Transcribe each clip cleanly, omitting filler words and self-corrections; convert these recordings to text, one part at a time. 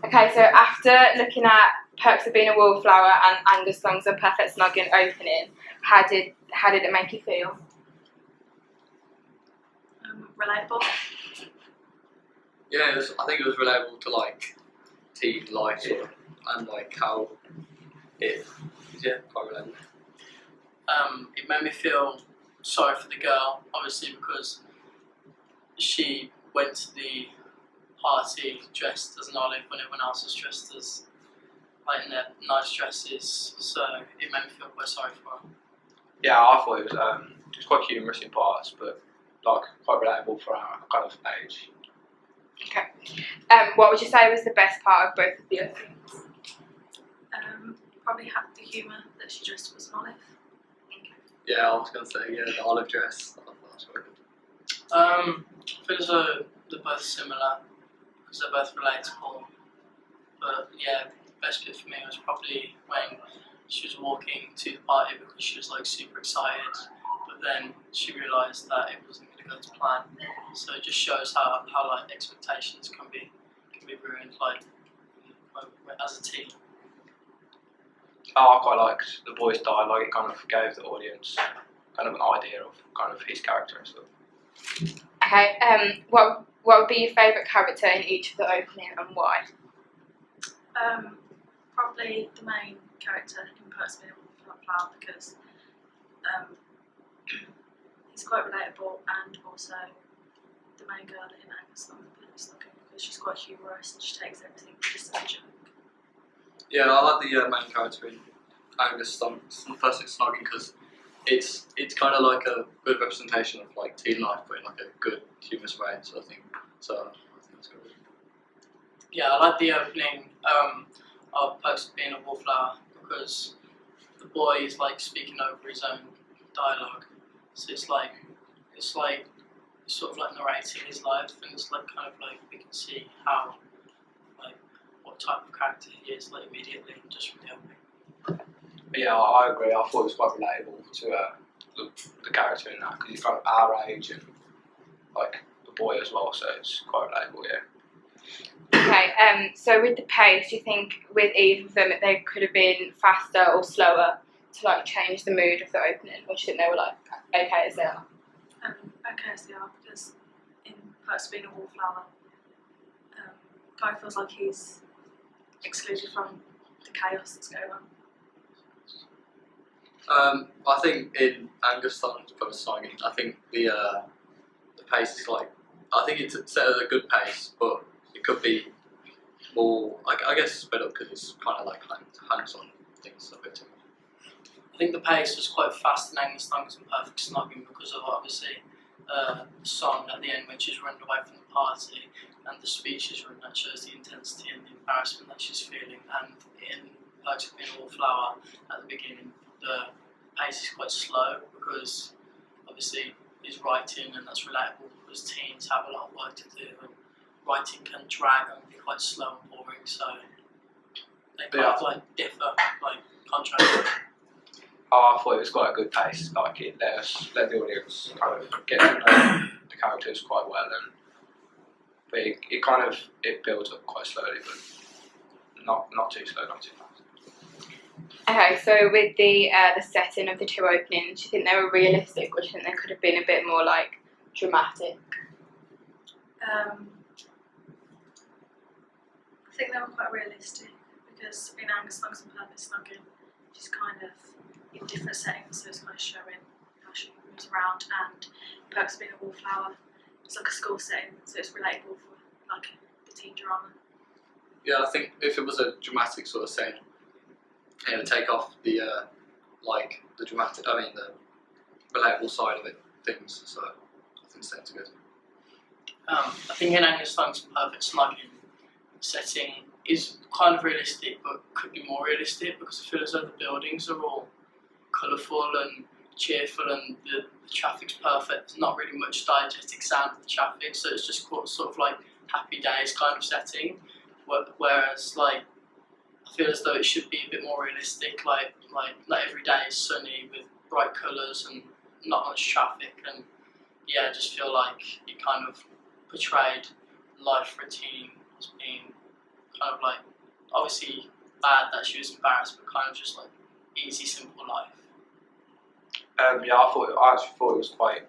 Okay, so after looking at Perks of Being a Wallflower and Angus Thongs and Perfect Snogging opening, how did it make you feel? Relatable. Yeah, I think it was relatable to like teen life and like how it quite relatable. It made me feel sorry for the girl, obviously, because she went to the party dressed as an olive when everyone else was dressed as like in their nice dresses. So it made me feel quite sorry for her. Yeah, I thought it was quite humorous in parts, but like quite relatable for our kind of age. Okay. What would you say was the best part of both of the openings? Probably had the humour that she dressed was an olive. Yeah, I was gonna say the olive dress. I thought that was very good. I feel as though they're both similar because they're both relatable. But yeah, best bit for me was probably when she was walking to the party because she was like super excited, but then she realised that it wasn't going to go to plan. So it just shows how like expectations can be ruined like as a teen. I quite liked the boy's dialogue. It kind of gave the audience kind of an idea of kind of his character and stuff. Okay. What would be your favourite character in each of the opening and why? Probably the main character in Perks of Being a Wallflower because he's quite relatable, and also the main girl in Angus Thongs because she's quite humorous and she takes everything just as a joke. Yeah, I like the main character in Angus Thongs and Perfect Snogging because it's kind of like a good representation of like teen life, but in like a good humorous way. So I think it's good. Yeah, I like the opening of Perks of Being a Wallflower because the boy is like speaking over his own dialogue. So it's sort of like narrating his life, and it's like kind of like we can see how like what type of character he is like immediately just from the opening. But yeah, I agree. I thought it was quite relatable to the character in that because he's kind of our age and like the boy as well, so it's quite relatable. Yeah. Okay. So with the pace, do you think with either of them they could have been faster or slower to like change the mood of the opening, or do you think they were like okay as they are? Okay as they are, because in Perks of Being a Wallflower, Guy feels like he's excluded from the chaos that's going on. I think in Angus Thongs and Perfect Snogging, I think the pace is like I think it's set at a good pace, but it could be more. I guess sped up because it's kind of like hands on things a bit too much. I think the pace was quite fast in Angus Thongs and Perfect Snogging because of obviously the song at the end when she's running away from the party and the speech she's running that shows the intensity and the embarrassment that she's feeling, and in Perks of Being a Wallflower at the beginning the pace is quite slow because obviously he's writing and that's relatable because teens have a lot of work to do and writing can drag and be quite slow and boring, so they kind of like differ, like contrast. I thought it was quite a good pace. Like it let the audience kind of get to know the characters quite well, but it builds up quite slowly, but not too slow, not too fast. Okay, so with the setting of the two openings, do you think they were realistic, or do you think they could have been a bit more like dramatic? I think they were quite realistic because in Angus Thongs and Perfect Snogging, she's kind of in different settings, so it's kind of showing how she moves around, and Perks of Being a Wallflower, it's like a school setting, so it's relatable for like the teen drama. Yeah, I think if it was a dramatic sort of scene, it would take off the the relatable side of it, things. So I think that's good. I think in Angus Thongs and Perfect Snogging, the setting is kind of realistic, but could be more realistic because I feel as though the buildings are all colourful and cheerful, and the traffic's perfect. There's not really much diegetic sound of the traffic, so it's just sort of like happy days kind of setting. Whereas like I feel as though it should be a bit more realistic, like not every day is sunny with bright colours and not much traffic, and yeah, I just feel like it kind of portrayed life for a teen as being kind of like obviously bad that she was embarrassed, but kind of just like easy, simple life. Yeah, I actually thought it was quite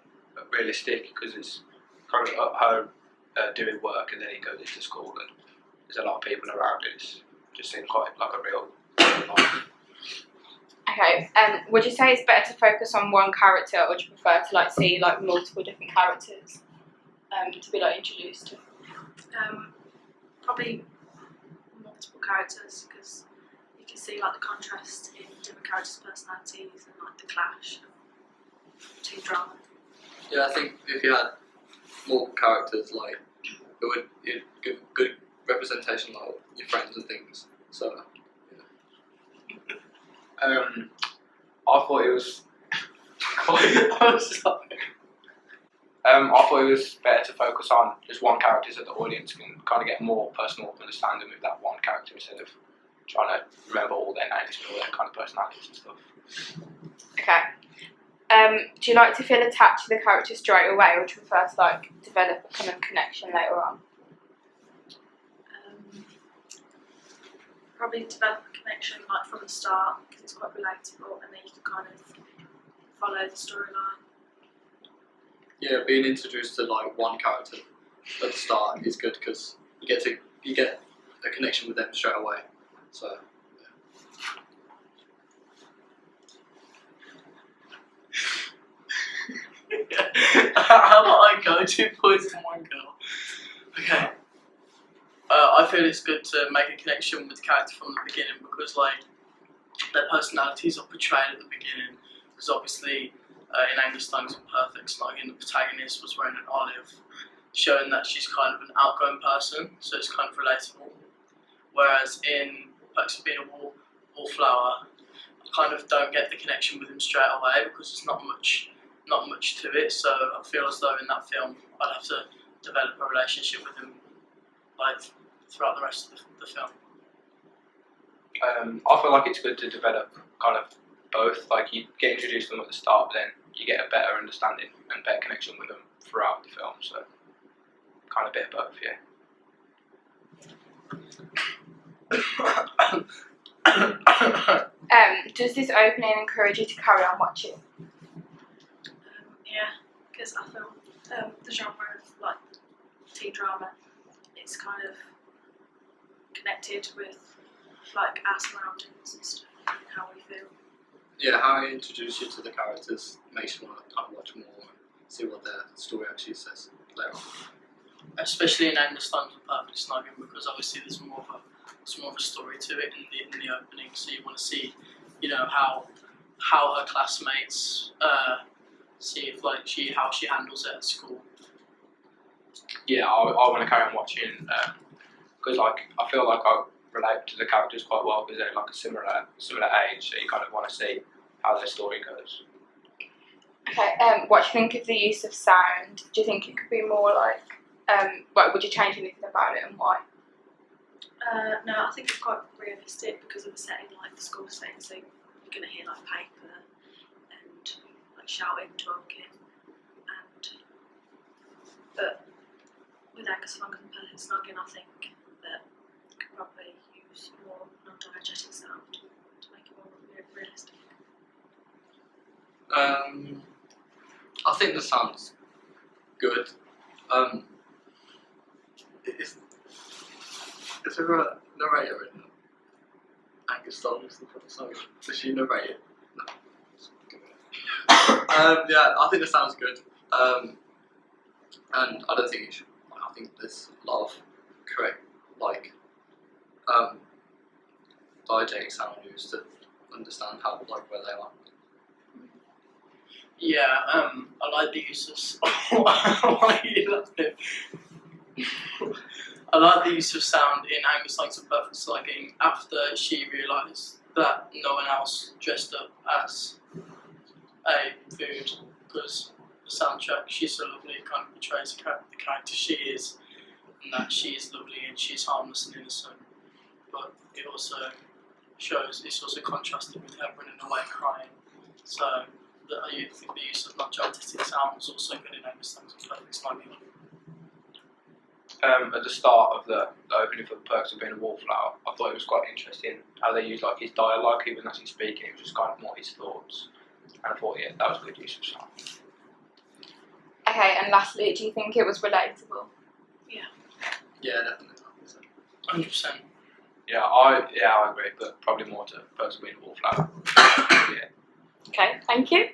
realistic because it's kind of her doing work and then he goes into school and there's a lot of people around it. It just seemed quite like a real life. Okay. Would you say it's better to focus on one character, or do you prefer to like see like multiple different characters to be like introduced to? Probably multiple characters because you can see like the contrast in different characters' personalities and like the clash of teen drama. Yeah, I think if you had more characters, like it'd give good representation, like your friends and things. So I thought it was. I'm sorry. I thought it was better to focus on just one character so the audience can kind of get more personal understanding with that one character instead of trying to remember all their names and all their kind of personalities and stuff. Okay. Do you like to feel attached to the character straight away, or do you prefer to like develop a kind of connection later on? Probably develop a connection like from the start because it's quite relatable and then you can kind of follow the storyline. yeah, being introduced to like one character at the start is good because you get a connection with them straight away. So How about I go 2 boys and 1 girl? Okay. I feel it's good to make a connection with the character from the beginning because like their personalities are portrayed at the beginning. Because obviously in Angus Thongs and Perfect Snogging, the protagonist was wearing an olive, showing that she's kind of an outgoing person, so it's kind of relatable. Whereas in Perks of Being a Wallflower, I kind of don't get the connection with him straight away because there's not much to it. So I feel as though in that film I'd have to develop a relationship with him like throughout the rest of the film. I feel like it's good to develop kind of both. Like you get introduced to them at the start, but then you get a better understanding and better connection with them throughout the film. So kind of a bit of both, yeah. Does this opening encourage you to carry on watching? Yeah, because I feel the genre of like teen drama, it's kind of connected with like our surroundings and stuff and how we feel. yeah, how I introduce you to the characters makes you want to kind of watch more and see what their story actually says later on. Especially in Angus Thongs and Perfect Snogging because obviously there's more of a story to it in the opening. So you want to see, you know, how her classmates see if like how she handles it at school. Yeah, I want to carry on watching because like I feel like I relate to the characters quite well because they're like a similar age, so you kind of want to see how their story goes. Okay. What do you think of the use of sound? Do you think it could be more like? Would you change anything about it and why? No, I think it's quite realistic because of the setting, like the school setting. So you're gonna hear like paper and like shouting, talking, but with Angus Thongs and Perfect Snogging, I think that you could probably use more non-diegetic sound to make it more realistic. I think the sound's good. Is there a narrator in Angus Thongs and Perfect Snogging? Does she narrate it? No. Yeah, I think the sound's good. And I don't think it should. I think there's a lot of correct, like, diegetic sound used to understand how, like, where they are. Yeah, I like the use of. Why are you laughing? I like the use of sound in Angus Thongs and Perfect Snogging after she realised that no one else dressed up as a food because the soundtrack, She's So Lovely, kind of portrays the character she is and that she is lovely and she's harmless and innocent, but it also shows, it's also contrasted with her running away crying. So I think the use of non-artistic sound was also good in Angus Thongs and Perfect Snogging. at the start of the opening for the perks of being a wallflower, I thought it was quite interesting how they used like his dialogue, even as he's speaking, it was just kind of more his thoughts. And I thought, yeah, that was good use of sound. Okay, and lastly, do you think it was relatable? Yeah, definitely. 100%. Yeah, I agree, but probably more to perks of being a wallflower. Yeah. Okay, thank you.